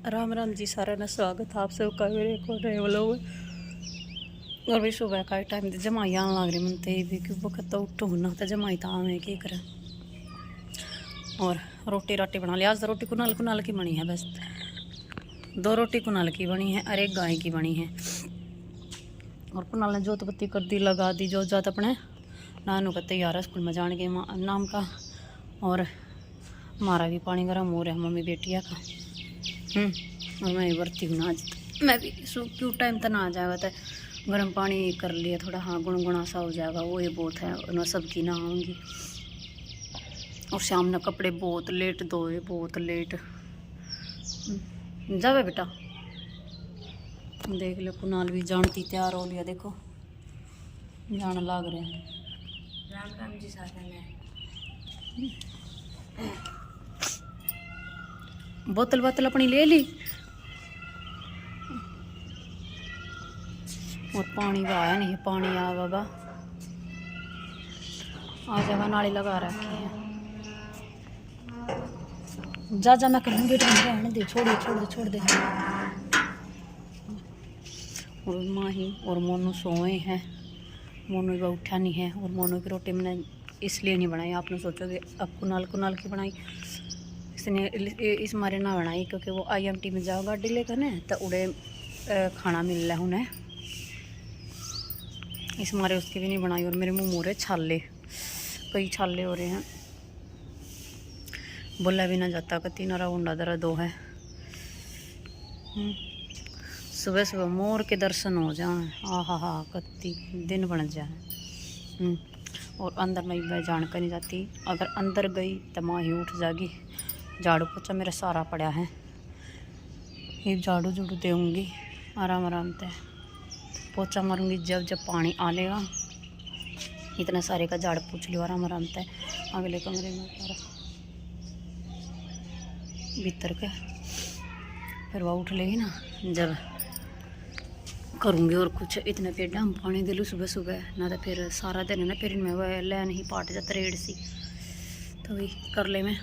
राम राम जी, सारा ना स्वागत है आप सबका मेरे को नए व्लॉग। और भी सुबह का टाइम जमाई आने लग रही मनते भी कि वक्त तो उठो ना तो जमाई तो आवे की करें। और रोटी राटी बना लिया। आज तो रोटी कुनाल कुनाल की बनी है, बस 2 रोटी कुनाल की बनी है और 1 गाय की बनी है। और कुनाल ने जोत बत्ती कर दी, लगा दी जो जात अपने नानू का तैयार है स्कूल में जाने के नाम का। और हमारा भी पानी गर्म हो रहा है मम्मी बेटिया का। और मैं बरती हूँ ना आज, मैं भी क्यों टाइम तो ना आ जाएगा तो गर्म पानी कर लिया थोड़ा, हाँ गुनगुना सा हो जाएगा, वो ये बहुत है। और सबकी ना आऊँगी। और शाम ने कपड़े बहुत लेट धोए, बहुत लेट। जावे बेटा, देख लो कुनाल भी जानती तैयार हो लिया, देखो जान लाग रहे हैं। राम राम जी साधन है। बोतल बोतल अपनी ले ली। और पानी का आया नहीं, पानी आ बाबा आ जाएगा, नाली लगा रखी है। जा मैं करूँ गेट बंद रहने दे, छोड़ दे। और माही और मोनू सोए हैं, मोनू का उठा नहीं है। और मोनू की रोटी मैंने इसलिए नहीं बनाई, आपने सोचोगे अब कुनाल की बनाई, इसने इस मारे ना बनाई क्योंकि वो IMT में जाओ गाड़ी लेकर ने तो उड़े खाना मिल रहा है उन्हें, इस मारे उसकी भी नहीं बनाई। और मेरे मुँह मोरे छाले, कई छाले हो रहे हैं, बोला भी ना जाता, कति नारा उंडा दर्द हो है। सुबह सुबह मोर के दर्शन हो जाए, हा कति दिन बन जाए। और अंदर मैं जान कर नहीं जाती, अगर अंदर गई तो माँ ही उठ जाएगी। झाड़ू पोछा मेरा सारा पड़ा है, ये झाड़ू झूड़ू दूँगी आराम से, पोछा मारूंगी जब पानी आ लेगा। इतने सारे का झाड़ पूछ लियो आराम से अगले कमरे में भीतर के, फिर वह उठ लेगी ना जब करूँगी। और कुछ इतने पेड़ हम पानी दे लूँ सुबह सुबह, ना तो फिर सारा दिन है ना, फिर इनमें वह लैन ही पाट जाता रेड़ सी, तो वही कर ले मैं।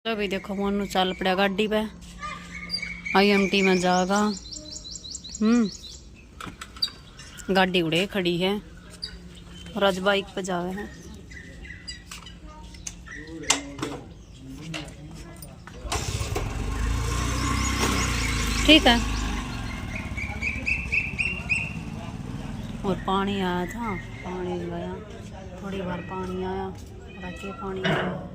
तो भाई देखो मोनू चल पड़ा गाड़ी पे, IMT में जाएगा। गाड़ी उड़े खड़ी है और आज बाइक पे जावे हैं। ठीक है। और पानी आया था, पानी गया, थोड़ी बार पानी आया, रखे पानी आया,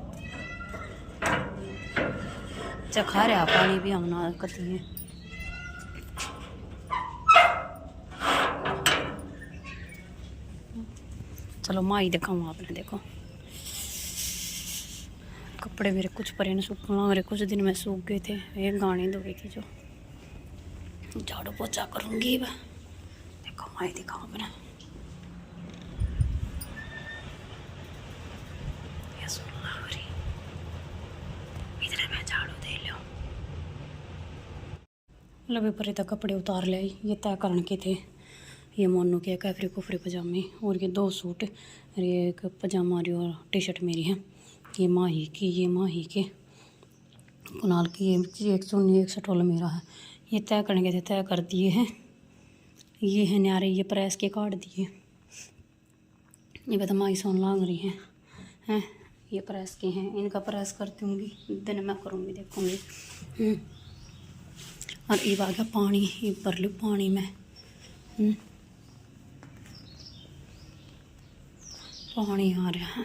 चखा रहा पानी भी हमना कती है। चलो माई दिखाऊँ आपने, देखो कपड़े मेरे कुछ परे न सूखना, मेरे कुछ दिन में सूख गए थे, एक गाने धो गई थी जो झाड़ू पोछा करूँगी वह, देखो माई दिखाऊँ अपना। इधर मैं झाड़ू दे लो। लबे परे तक कपड़े उतार ले, ये तय करने के थे। ये मोनू के कैफरी कुफरी पजामे, और ये 2 सूट, और ये एक पजामा और टी-शर्ट मेरी है। ये माही की, ये माही के, कुनाल की, ये एक चुन्नी एक शटोला मेरा है। ये तय करने के थे, तय कर दिए हैं। ये है न्यारे, ये प्रेस के काट दिए। ये बता माई सोन लाग रही हैं, ये प्रेस के हैं, इनका प्रेस कर दूँगी, दिन में करूँगी, देखूँगी। और ये आ गया पानी, ये भर लूँ पानी में। पानी आ रहा है,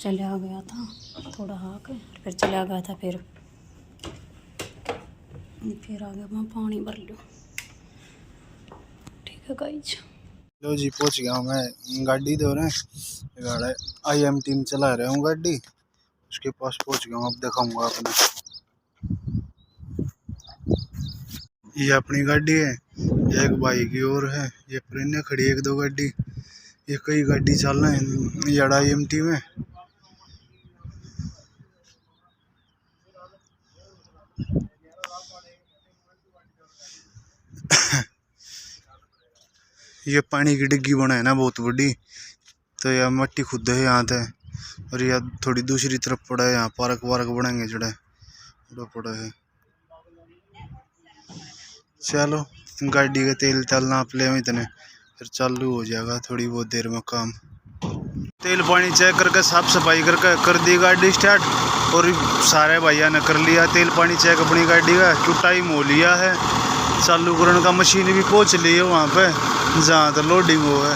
चला गया था थोड़ा आके, फिर चला गया था, फिर आ गया वहाँ, पानी भर लो। ठीक है गाइज, लो जी पहुंच गया हूँ मैं, गाड़ी दे रहे हैं, गाड़ा IMT में चला रहा हूँ गाड़ी, उसके पास पहुंच गया हूँ। अब दिखाऊंगा अपने, ये अपनी गाड़ी है, एक भाई की और है, ये प्लेन खड़ी 1-2 गाड़ी, ये कई गाड़ी चल रहे हैं यार IMT में। ये पानी की डिग्गी बना है ना बहुत बड़ी, तो यह मट्टी खुद है यहाँ से, और यह थोड़ी दूसरी तरफ पड़ा है, यहाँ पार्क वार्क बनाएंगे जड़े, पूरा पड़ा है। चलो गाड़ी का तेल तेल नाप ले इतने, फिर चालू हो जाएगा थोड़ी बहुत देर में काम। तेल पानी चेक करके साफ सफाई करके कर दी गाड़ी स्टार्ट, और सारे भैया ने कर लिया तेल पानी चेक अपनी गाड़ी का। क्यों टाइम हो लिया है, चालू करने का मशीन भी पहुँच ली है वहाँ पे जहाँ तो लोडिंग हो है,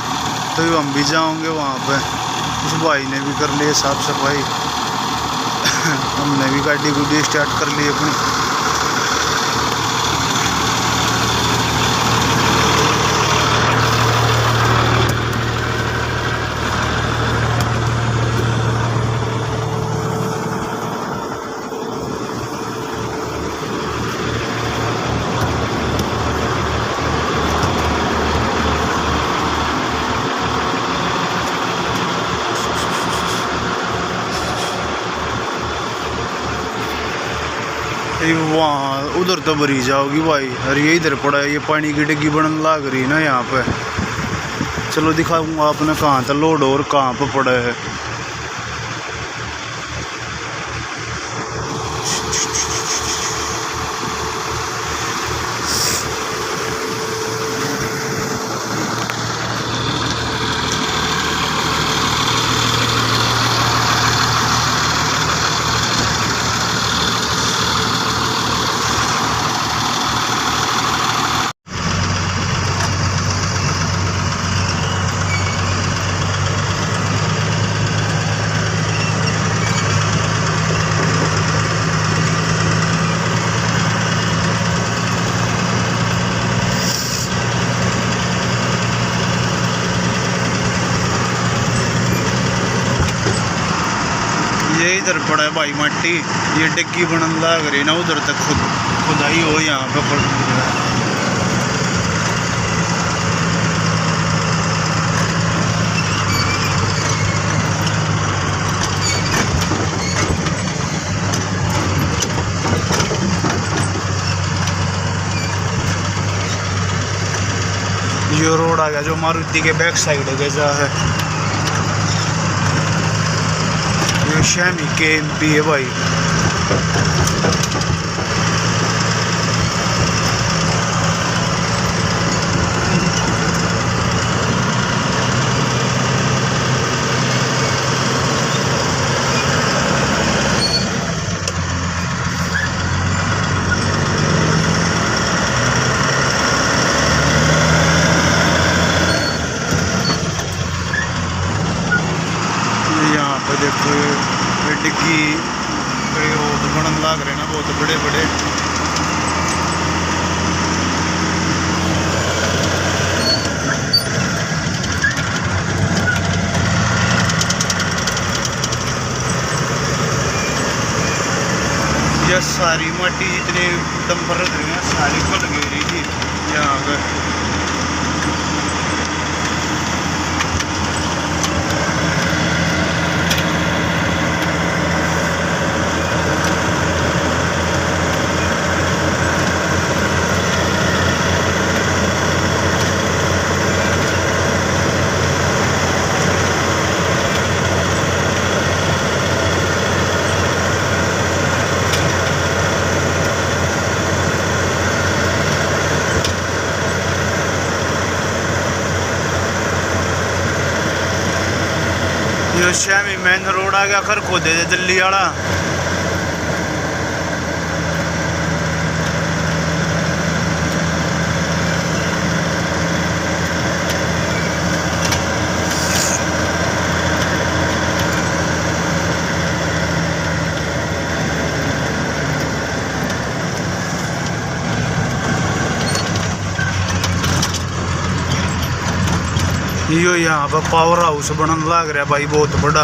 तो हम भी जाओगे वहाँ पे। उस भाई ने भी कर लिया साफ सफाई हमने भी गाड़ी गुड्डी स्टार्ट कर ली अपनी। वहाँ उधर तो भरी जाओगी भाई, अरे ये इधर पड़ा है, ये पानी की डिग्गी बनने लग रही ना यहाँ पे। चलो दिखाऊंगा आपने कहाँ था लोड और कहाँ पे पड़ा है। ये इधर पड़ा है भाई मट्टी, ये डिग्गी बनने लग रही ना उधर तक खुदाई हो यहाँ पे पड़ रहा है। ये रोड आ गया जो मारुति के बैक साइड है जैसा है, ये शैमी के एमपी है भाई। यहाँ पे देखो ये डिग्गी बनन लाग रहे ना बहुत बड़े बड़े। यह सारी मट्टी जितने डंपर रख रहे हैं सारी खुल गई रही थी यहाँ पर। ये शैमी मेन रोड आ गया खर खोदे दे दिल्ली वाला। यो यहाँ पर पावर हाउस बनन लग रहा है भाई बहुत बड़ा।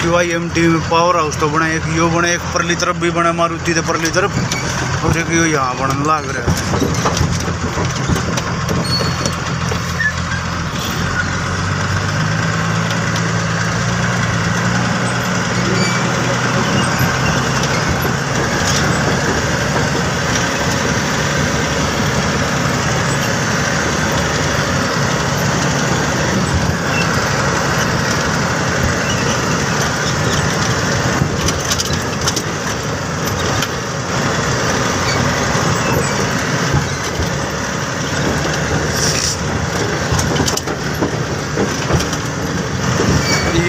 QIMT में पावर हाउस तो बना, एक यो बना, एक परली तरफ भी बना मारुति के परली तरफ, और एक यो यहाँ बनन लग रहा है।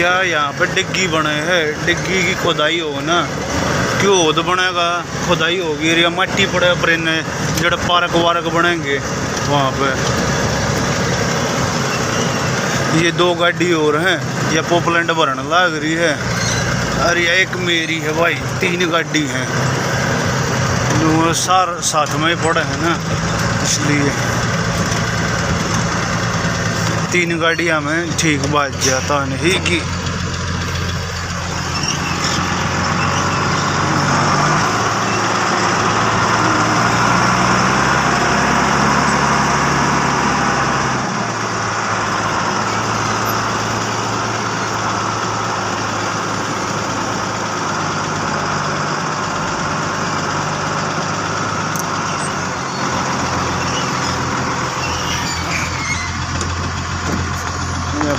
या यहाँ पे डिग्गी बने है, डिग्गी की खुदाई हो ना, क्यों होद बनेगा, खुदाई होगी या मट्टी पड़े पर जड़े पार्क वार्क बनेंगे वहाँ पे। ये 2 गाड़ी और हैं, या पोपलैंड भरन लग रही है, और ये एक मेरी है भाई, 3 गाड़ी हैं, साथ में ही पड़े हैं ना, इसलिए 3 गाड़ियाँ में ठीक बात जाता नहीं कि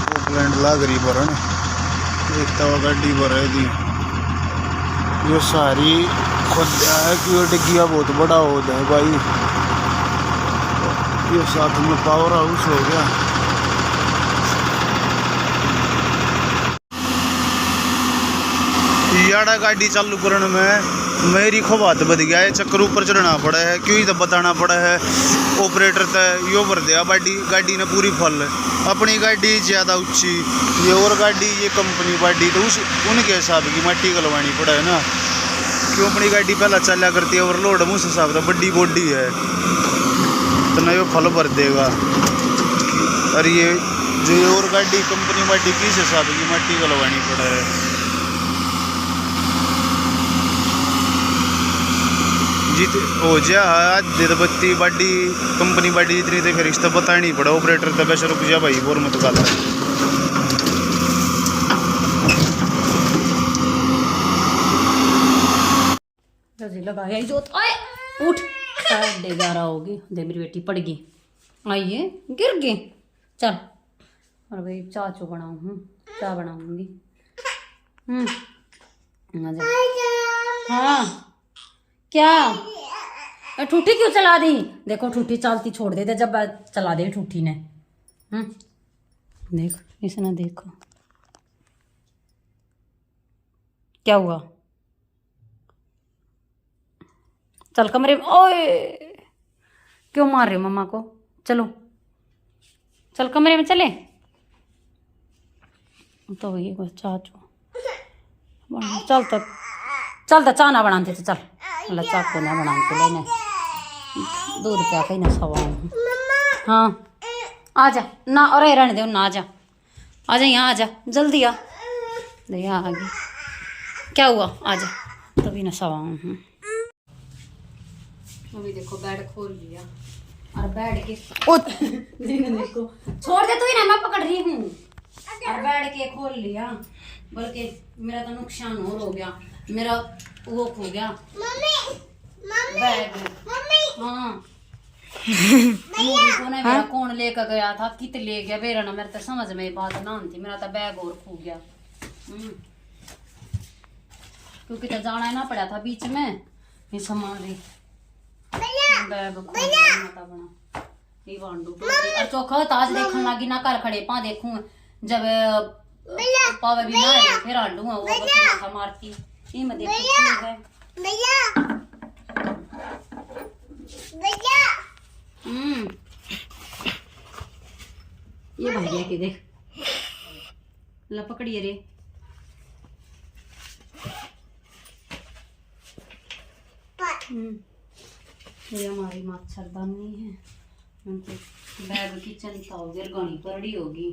पोपलैंड लाग रही भरन, एक तवा गाड़ी भर दी, ये सारी खुदा है कि वो डिग्गिया बहुत बड़ा होता है भाई, ये साथ में पावर हाउस हो गया। याड़ा गाड़ी चालू करने में मेरी खबात बद गया है, चक्कर ऊपर चढ़ना पड़ा है, क्यों तो बताना पड़ा है ऑपरेटर तय यो भर दिया गाड़ी ने पूरी फल, अपनी गाड़ी ज़्यादा ऊंची, ये और गाड़ी ये कंपनी गाड़ी, तो उनके हिसाब की मट्टी गलवानी पड़ा है ना, क्यों अपनी गाड़ी पहला चला करती है ओवरलोड, उस हिसाब से बड़ी बॉडी है तो ना ये फल भर देगा, और ये जो ये और गाड़ी कंपनी गाड़ी किस हिसाब की मट्टी गलवानी पड़ा है। जित हो जा आज बत्ती बाडी कंपनी बाडी जितनी थे फिर रिश्ता बताना नहीं पड़ा, ऑपरेटर तब ऐसा रुक जा भाई बोर मत गाला। लगाया जोत, आए उठ, 11:30 होगी, दे मेरी बेटी पड़ गई, आइए गिर गए, चल और भाई चाय चो बनाऊँ, चाय बनाऊंगी। हाँ क्या ठूठी क्यों चला दी, देखो ठूठी चलती छोड़ देते जब चला दे ठूठी ने, देख इसने, देखो क्या हुआ, चल कमरे में, ओए क्यों मार रहे हो मम्मा को, चलो चल कमरे में चले, तो वही बस चाचू चल चाह ना बनाते तो चल, अल्लाह चाह को ना बनाते लेने, दूध क्या कहीं ना सवाऊँ। हाँ आ जा ना, और रहने दे ना, आ जा यहाँ, आ जा जल्दी आ, यहाँ आ गई, क्या हुआ आ जा, तभी ना सवाऊँ। अभी देखो बेड खोल लिया, और बेड के देखो छोड़ दे, तू ही ना, मैं पकड़ रही हूँ, और बेड के खोल लिया, बल्कि मेरा तो नुकसान और हो गया, मेरा वो खो गया बैग, हाँ को ना मेरा कौन लेकर गया था, कित ले गया मेरा ना, मेरे तो समझ में बात ना थी, मेरा तो बैग और खो गया, क्योंकि तो जाना ही ना पड़ा था बीच में, ये सामान बैग बना ये वांडू और चौखा ताज देखने लगी ना, कर खड़े पा देखूं जब पावे भी ना फिर आंडू वो बस मारती ये मैं देखूं ये भैया के देख ला पकड़िए रे, ये हमारी मच्छरदानी है, उनके बैग की चिंता हो गई, गानी पड़ी होगी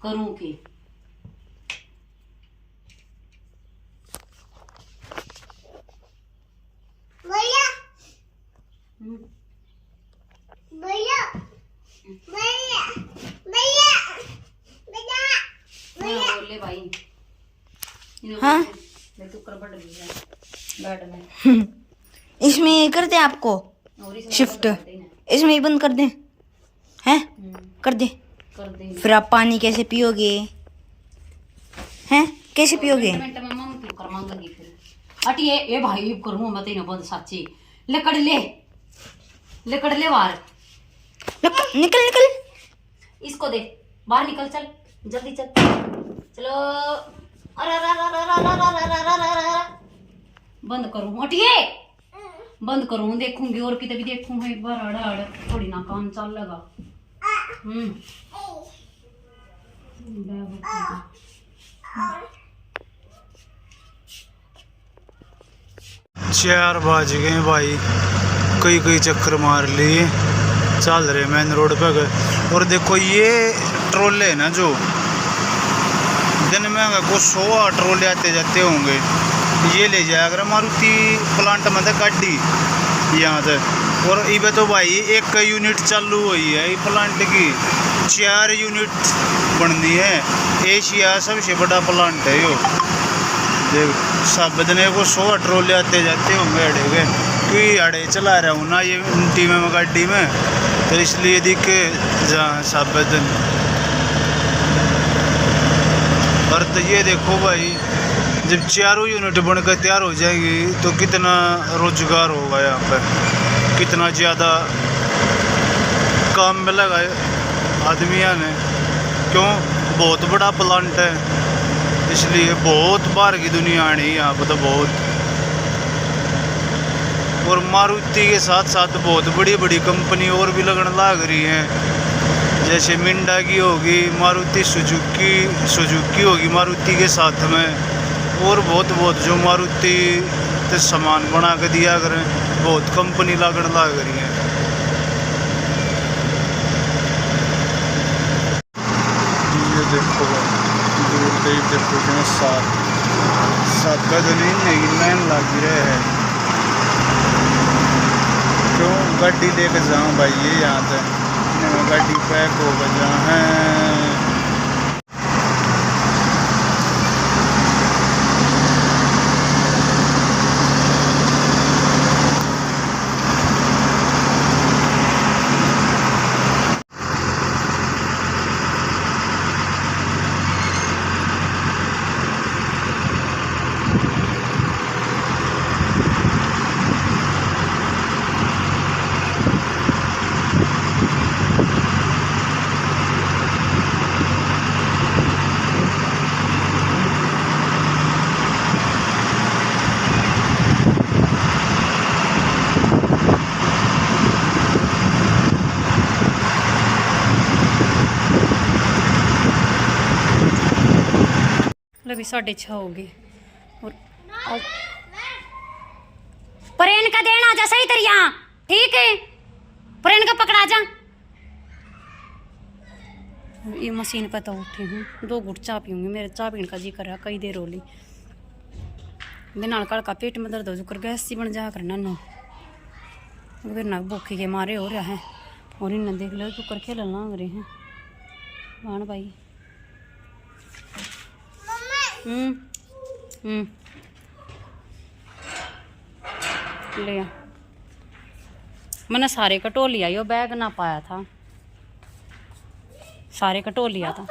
करूं के, बोले भाई हाँ बैठ में इसमें ये करते हैं आपको शिफ्ट, इसमें ही बंद कर दें, हैं कर दे, फिर आप पानी कैसे पियोगे, हैं कैसे पियोगे, ये भाई करूँ मैं तेन बंद साची लकड़ ले बाहर निकल इसको दे बाहर निकल, चल जल्दी चल चलो। बंद करूँ हटिए, बंद करूँ, देखूंगी और कितने भी देखूंगी एक बार। अड़ अड़ थोड़ी ना काम चल लगा। 4 बज गए भाई, कई कई चक्कर मार लिए, चल रहे मेन रोड पे गए। और देखो ये ट्रोले ना जो दिन में को 100 ट्रोले आते जाते होंगे, ये ले जाया अगर मारुति प्लांट में गाड़ी यहाँ से। और इबे तो भाई 1 यूनिट चालू हुई है ये प्लांट की, 4 यूनिट बननी है। एशिया सबसे बड़ा प्लांट है यो। देख सब दिन को 100 ट्रोले आते जाते होंगे अड़े के, क्योंकि अड़े चला रहा हूँ ना ये टीम में गाड़ी में, तो इसलिए दिखे जहाँ सब दिन। और तो ये देखो भाई, जब 4 यूनिट बनकर तैयार हो जाएंगी तो कितना रोजगार होगा यहाँ पर, कितना ज़्यादा काम मिलेगा आदमियों ने। क्यों, बहुत बड़ा प्लांट है, इसलिए बहुत बाहर की दुनिया आनी है यहाँ पर तो बहुत। और मारुति के साथ साथ बहुत बड़ी बड़ी कंपनी और भी लगने लग रही हैं, जैसे मिंडा की होगी, मारुति सुजुकी होगी मारुति के साथ में, और बहुत जो मारुति से सामान बना के दिया करें, बहुत कंपनी लगने लग रही हैं। ये देखो दूर से ही देखो कि सात का दिन नहीं लाइन लग रहे हैं। क्यों गाड़ी लेकर जाऊँ भाई, ये यहाँ से गाड़ी पैक हो गया जहाँ है। अभी 6:30 हो गए। और परेन का देना जा सही तरिया, ठीक है, परेन का पकड़ा जा। ये मशीन पर तो उठी हूँ, 2 घुट चाय पीऊँगी, मेरे चाय पीने का जी कर रहा कई देर होली। बिना कल का पेट में दर्द हो चुकर गैस सी बन जाया करना ना, फिर ना भूखे के मारे हो रहा है। और इन्हें देख लो कुकर खेलने लग रहे हैं वाण भाई। ले मैंने सारे कटो लिया, यो बैग ना पाया था, सारे कटो लिया था।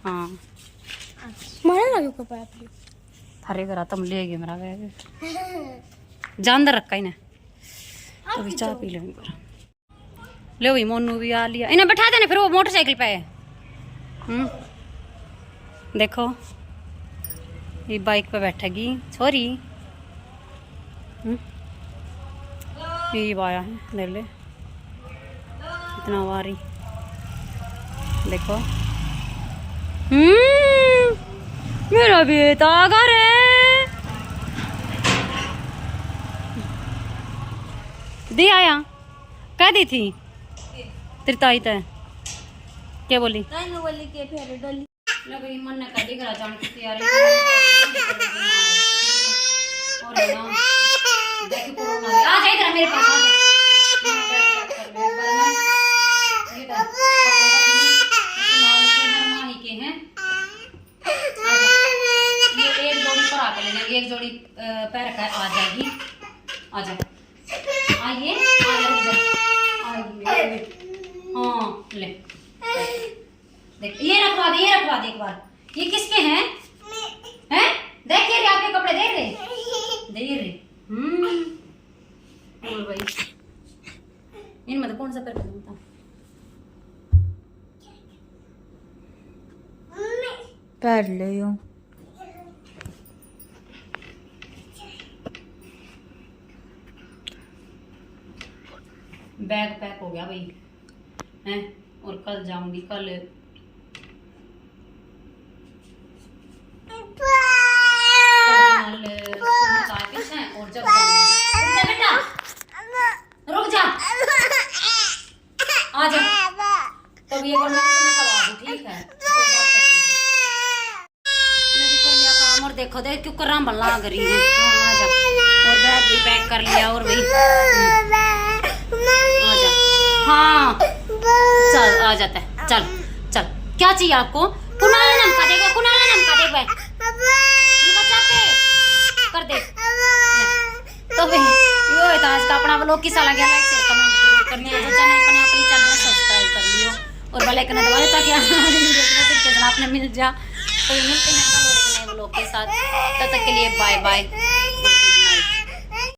हाँ थारे घर तुम ले गए मेरा बैग, जानदार रखा इन्हें तो भी चाय पी लेंगे पर। ले भाई मोनू भी आ लिया, इन्हें बैठा देने फिर वो मोटरसाइकिल पे है। देखो ये बाइक पे बैठेगी सॉरी। ये आया है, देख ले इतना वारी देखो। मेरा बेटा घर है, दी आया कह दी थी तेरी ताई तय क्या बोली के फिर डोली लगे मन ने कदी करा जान की तैयारी और ना देखो कोरोना आ जाए इधर मेरे पास आ के हैं। ये एक जोड़ी पर आके लेना, एक जोड़ी पैर का आ जाएगी, आ जाए आइए हाँ ले देख ये रखवा दे एक बार। ये किसके हैं? हैं? देखिए रे आपके कपड़े दे रहे और भाई इनमें तो कौन सा पैर बता पैर ले यूं। बैग पैक हो गया भाई हैं, और कल जाऊंगी। कल और जब जाऊंगी बेटा रुक जा आ जा तब ये करना ठीक है। मैंने कर लिया काम और देखो देख क्यों कर रहा बल्ला करी है। आ जा और बैग भी पैक कर लिया और भाई आ जा। हाँ चल आ जाता है। चल चल क्या चाहिए आपको? कुनाल नमका देगा, कुनाल नमका देगा कर दे। तो भाई यो है आज का अपना व्लॉग किसा लगा लाइक शेयर कमेंट जरूर करनी है। जो चैनल अपने चैनल सब्सक्राइब कर लियो और बेल आइकन दबा दे ताकि नोटिफिकेशन आपने मिल जा। तो मिलते हैं कल और एक नए व्लॉग के साथ। तब तक के लिए बाय बाय।